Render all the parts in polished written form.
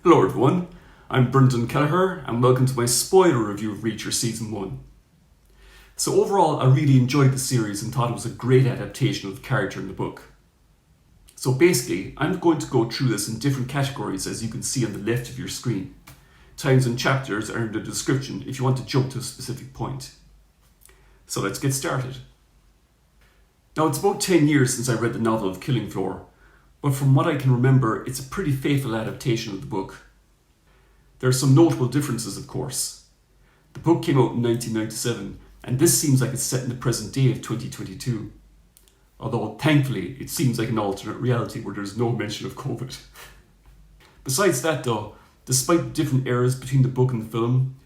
Hello everyone, I'm Brendan Kelleher and welcome to my spoiler review of Reacher Season 1. So overall, I really enjoyed the series and thought it was a great adaptation of the character in the book. So basically, I'm going to go through this in different categories as you can see on the left of your screen. Times and chapters are in the description if you want to jump to a specific point. So let's get started. Now it's about 10 years since I read the novel of Killing Floor, but from what I can remember, it's a pretty faithful adaptation of the book. There are some notable differences, of course. The book came out in 1997, and this seems like it's set in the present day of 2022. Although, thankfully, it seems like an alternate reality where there's no mention of COVID. Besides that though, despite the different eras between the book and the film,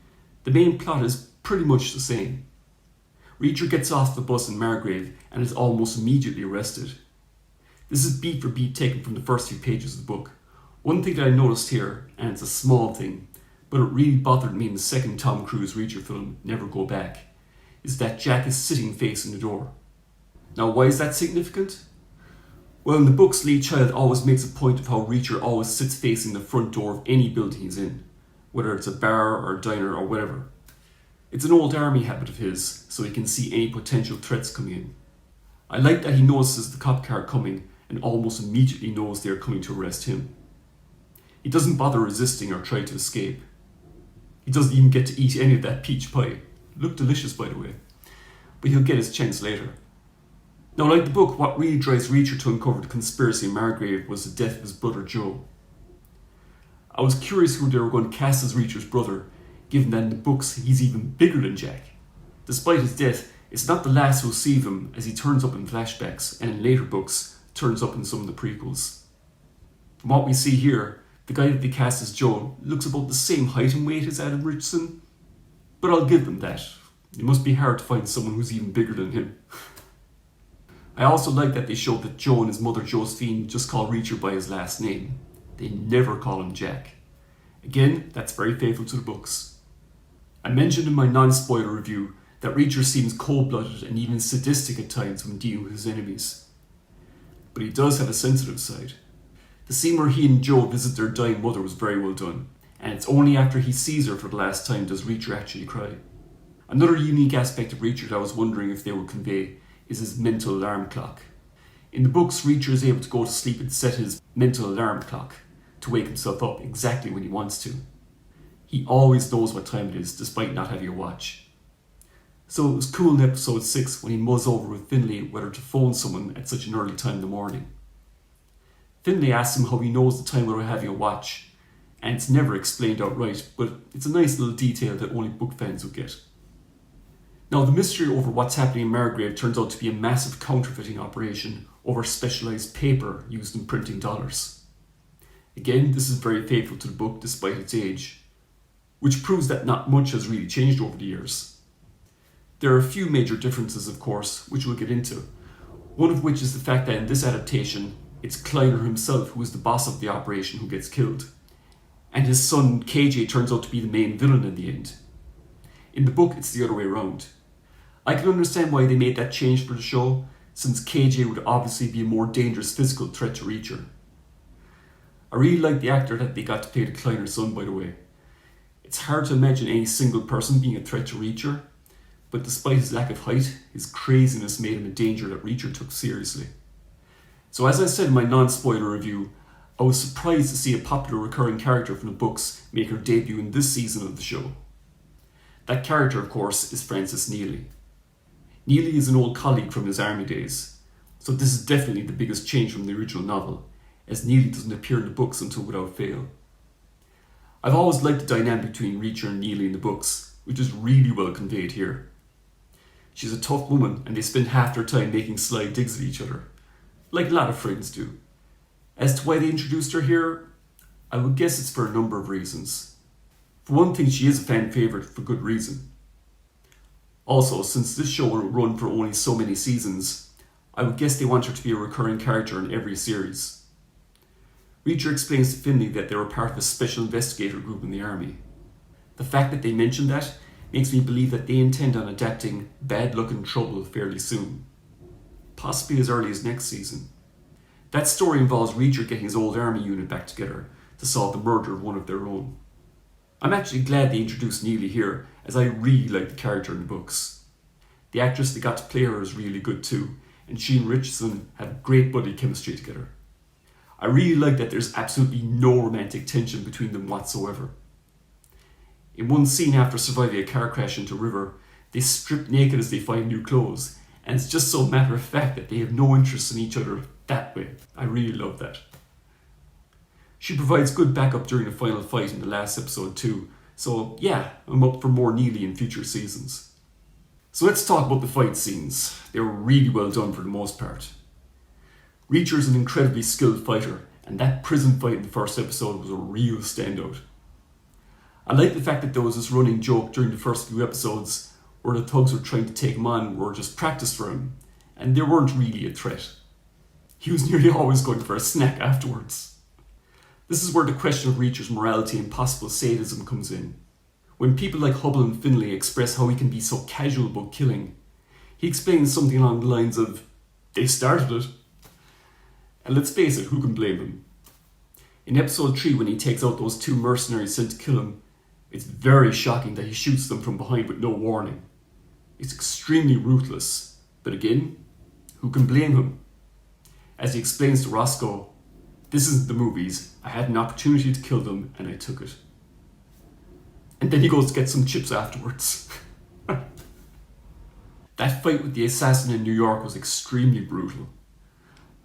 the main plot is pretty much the same. Reacher gets off the bus in Margrave and is almost immediately arrested. This is beat for beat taken from the first few pages of the book. One thing that I noticed here, and it's a small thing, but it really bothered me in the second Tom Cruise Reacher film, Never Go Back, is that Jack is sitting facing the door. Now why is that significant? Well, in the books, Lee Child always makes a point of how Reacher always sits facing the front door of any building he's in, whether it's a bar or a diner or whatever. It's an old army habit of his, so he can see any potential threats coming in. I like that he notices the cop car coming and almost immediately knows they are coming to arrest him. He doesn't bother resisting or try to escape. He doesn't even get to eat any of that peach pie. It looked delicious, by the way. But he'll get his chance later. Now, like the book, what really drives Reacher to uncover the conspiracy in Margrave was the death of his brother Joe. I was curious who they were going to cast as Reacher's brother, given that in the books he's even bigger than Jack. Despite his death, it's not the last we'll see of him, as he turns up in flashbacks and in later books turns up in some of the prequels. From what we see here, the guy that they cast as Joe looks about the same height and weight as Adam Richardson, but I'll give them that. It must be hard to find someone who's even bigger than him. I also like that they showed that Joe and his mother Josephine just call Reacher by his last name. They never call him Jack. Again, that's very faithful to the books. I mentioned in my non-spoiler review that Reacher seems cold-blooded and even sadistic at times when dealing with his enemies. But he does have a sensitive side. The scene where he and Joe visit their dying mother was very well done, and it's only after he sees her for the last time does Reacher actually cry. Another unique aspect of Reacher that I was wondering if they would convey is his mental alarm clock. In the books, Reacher is able to go to sleep and set his mental alarm clock to wake himself up exactly when he wants to. He always knows what time it is, despite not having a watch. So it was cool in episode 6 when he mulls over with Finlay whether to phone someone at such an early time in the morning. Finlay asks him how he knows the time without having a watch, and it's never explained outright, but it's a nice little detail that only book fans would get. Now, the mystery over what's happening in Margrave turns out to be a massive counterfeiting operation over specialised paper used in printing dollars. Again, this is very faithful to the book despite its age, which proves that not much has really changed over the years. There are a few major differences, of course, which we'll get into, one of which is the fact that in this adaptation, it's Kleiner himself who is the boss of the operation who gets killed, and his son KJ turns out to be the main villain in the end. In the book, it's the other way around. I can understand why they made that change for the show, since KJ would obviously be a more dangerous physical threat to Reacher. I really like the actor that they got to play the Kleiner son, by the way. It's hard to imagine any single person being a threat to Reacher, but despite his lack of height, his craziness made him a danger that Reacher took seriously. So as I said in my non-spoiler review, I was surprised to see a popular recurring character from the books make her debut in this season of the show. That character, of course, is Francis Neely. Neely is an old colleague from his army days, so this is definitely the biggest change from the original novel, as Neely doesn't appear in the books until Without Fail. I've always liked the dynamic between Reacher and Neely in the books, which is really well conveyed here. She's a tough woman and they spend half their time making sly digs at each other, like a lot of friends do. As to why they introduced her here, I would guess it's for a number of reasons. For one thing, she is a fan favourite for good reason. Also, since this show will run for only so many seasons, I would guess they want her to be a recurring character in every series. Reacher explains to Finlay that they were part of a special investigator group in the army. The fact that they mentioned that makes me believe that they intend on adapting Bad Luck and Trouble fairly soon, possibly as early as next season. That story involves Reacher getting his old army unit back together to solve the murder of one of their own. I'm actually glad they introduced NEAGLEY here, as I really like the character in the books. The actress that got to play her is really good too, and she and Richardson have great buddy chemistry together. I really like that there's absolutely no romantic tension between them whatsoever. In one scene after surviving a car crash into a river, they strip naked as they find new clothes, and it's just so matter of fact that they have no interest in each other that way. I really love that. She provides good backup during the final fight in the last episode too, so yeah, I'm up for more NEAGLEY in future seasons. So let's talk about the fight scenes. They were really well done for the most part. Reacher is an incredibly skilled fighter, and that prison fight in the first episode was a real standout. I like the fact that there was this running joke during the first few episodes where the thugs were trying to take him on were just practice for him, and they weren't really a threat. He was nearly always going for a snack afterwards. This is where the question of Reacher's morality and possible sadism comes in. When people like Hubble and Finlay express how he can be so casual about killing, he explains something along the lines of, "They started it." And let's face it, who can blame him? In episode 3, when he takes out those two mercenaries sent to kill him, it's very shocking that he shoots them from behind with no warning. It's extremely ruthless, but again, who can blame him? As he explains to Roscoe, "This isn't the movies, I had an opportunity to kill them and I took it." And then he goes to get some chips afterwards. That fight with the assassin in New York was extremely brutal.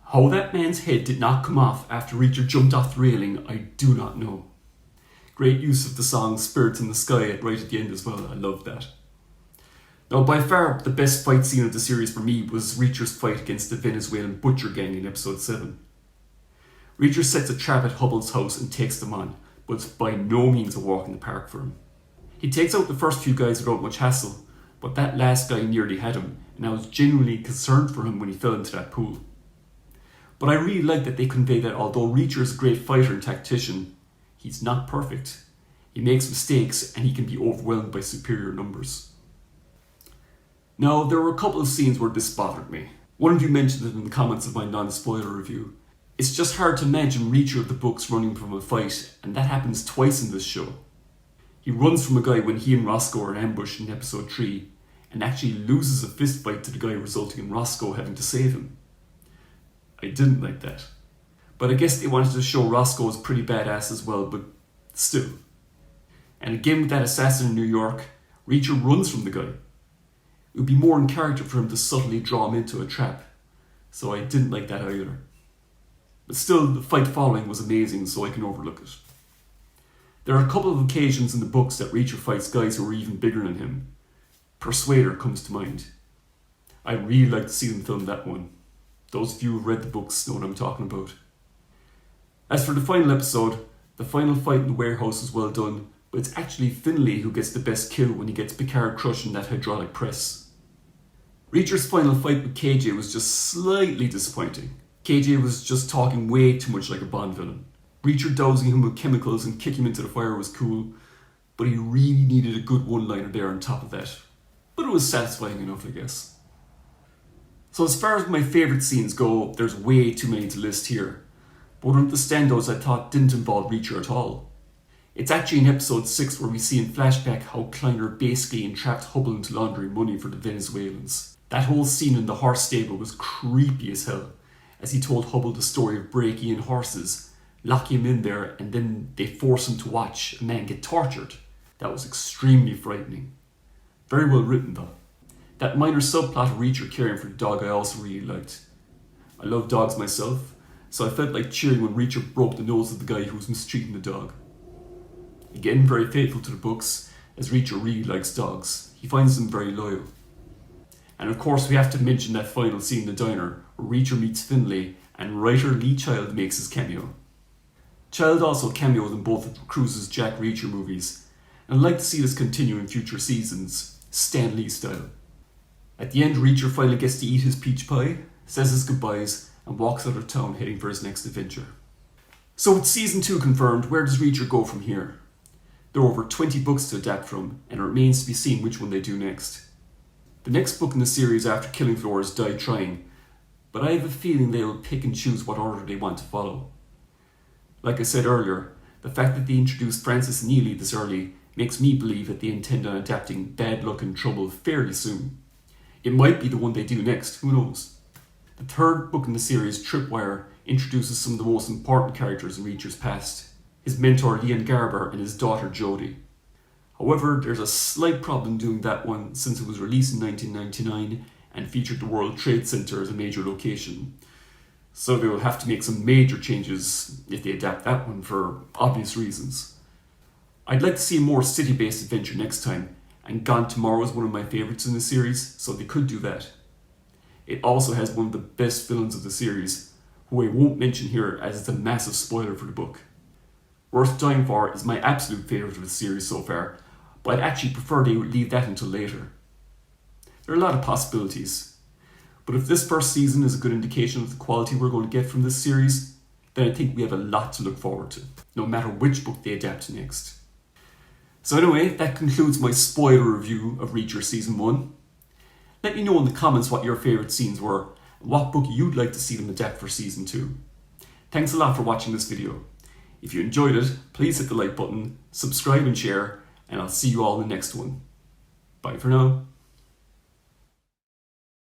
How that man's head did not come off after Reacher jumped off the railing, I do not know. Great use of the song Spirits in the Sky right at the end as well, I love that. Now by far the best fight scene of the series for me was Reacher's fight against the Venezuelan butcher gang in episode 7. Reacher sets a trap at Hubble's house and takes them on, but it's by no means a walk in the park for him. He takes out the first few guys without much hassle, but that last guy nearly had him, and I was genuinely concerned for him when he fell into that pool. But I really like that they convey that although Reacher is a great fighter and tactician, he's not perfect. He makes mistakes and he can be overwhelmed by superior numbers. Now, there were a couple of scenes where this bothered me. One of you mentioned it in the comments of my non-spoiler review. It's just hard to imagine Reacher of the books running from a fight, and that happens twice in this show. He runs from a guy when he and Roscoe are in ambush in episode 3, and actually loses a fist fight to the guy, resulting in Roscoe having to save him. I didn't like that. But I guess they wanted to show Roscoe as pretty badass as well, but still. And again with that assassin in New York, Reacher runs from the guy. It would be more in character for him to subtly draw him into a trap, so I didn't like that either. But still, the fight following was amazing, so I can overlook it. There are a couple of occasions in the books that Reacher fights guys who are even bigger than him. Persuader comes to mind. I really like to see them film that one. Those of you who've read the books know what I'm talking about. As for the final episode, the final fight in the warehouse is well done, but it's actually Finlay who gets the best kill when he gets Picard crushing that hydraulic press. Reacher's final fight with KJ was just slightly disappointing. KJ was just talking way too much like a Bond villain. Reacher dousing him with chemicals and kicking him into the fire was cool, but he really needed a good one-liner there on top of that. But it was satisfying enough, I guess. So as far as my favourite scenes go, there's way too many to list here. But one of the standouts I thought didn't involve Reacher at all. It's actually in episode 6 where we see in flashback how Kleiner basically entrapped Hubble into laundering money for the Venezuelans. That whole scene in the horse stable was creepy as hell, as he told Hubble the story of breaking in horses, locking him in there, and then they force him to watch a man get tortured. That was extremely frightening. Very well written though. That minor subplot of Reacher caring for the dog I also really liked. I love dogs myself, so I felt like cheering when Reacher broke the nose of the guy who was mistreating the dog. Again, very faithful to the books, as Reacher really likes dogs. He finds them very loyal. And of course we have to mention that final scene in the diner, where Reacher meets Finlay and writer Lee Child makes his cameo. Child also cameoed in both of Cruise's Jack Reacher movies, and I'd like to see this continue in future seasons, Stan Lee style. At the end, Reacher finally gets to eat his peach pie, says his goodbyes, and walks out of town heading for his next adventure. So with season 2 confirmed, where does Reacher go from here? There are over 20 books to adapt from, and it remains to be seen which one they do next. The next book in the series after Killing Floor is Die Trying, but I have a feeling they will pick and choose what order they want to follow. Like I said earlier, The fact that they introduced Francis and Neagley this early makes me believe that they intend on adapting Bad Luck and Trouble fairly soon. It might be the one they do next, who knows? The third book in the series, Tripwire, introduces some of the most important characters in Reacher's past, his mentor Leon Garber and his daughter Jodie. However, there's a slight problem doing that one since it was released in 1999 and featured the World Trade Center as a major location. So they will have to make some major changes if they adapt that one for obvious reasons. I'd like to see a more city-based adventure next time, and Gone Tomorrow is one of my favourites in the series, so they could do that. It also has one of the best villains of the series, who I won't mention here as it's a massive spoiler for the book. Worth Dying For is my absolute favourite of the series so far, but I'd actually prefer they would leave that until later. There are a lot of possibilities, but if this first season is a good indication of the quality we're going to get from this series, then I think we have a lot to look forward to, no matter which book they adapt to next. So anyway, that concludes my spoiler review of Reacher Season 1. Let me know in the comments what your favourite scenes were, and what book you'd like to see them adapt for Season 2. Thanks a lot for watching this video. If you enjoyed it, please hit the like button, subscribe and share, and I'll see you all in the next one. Bye for now.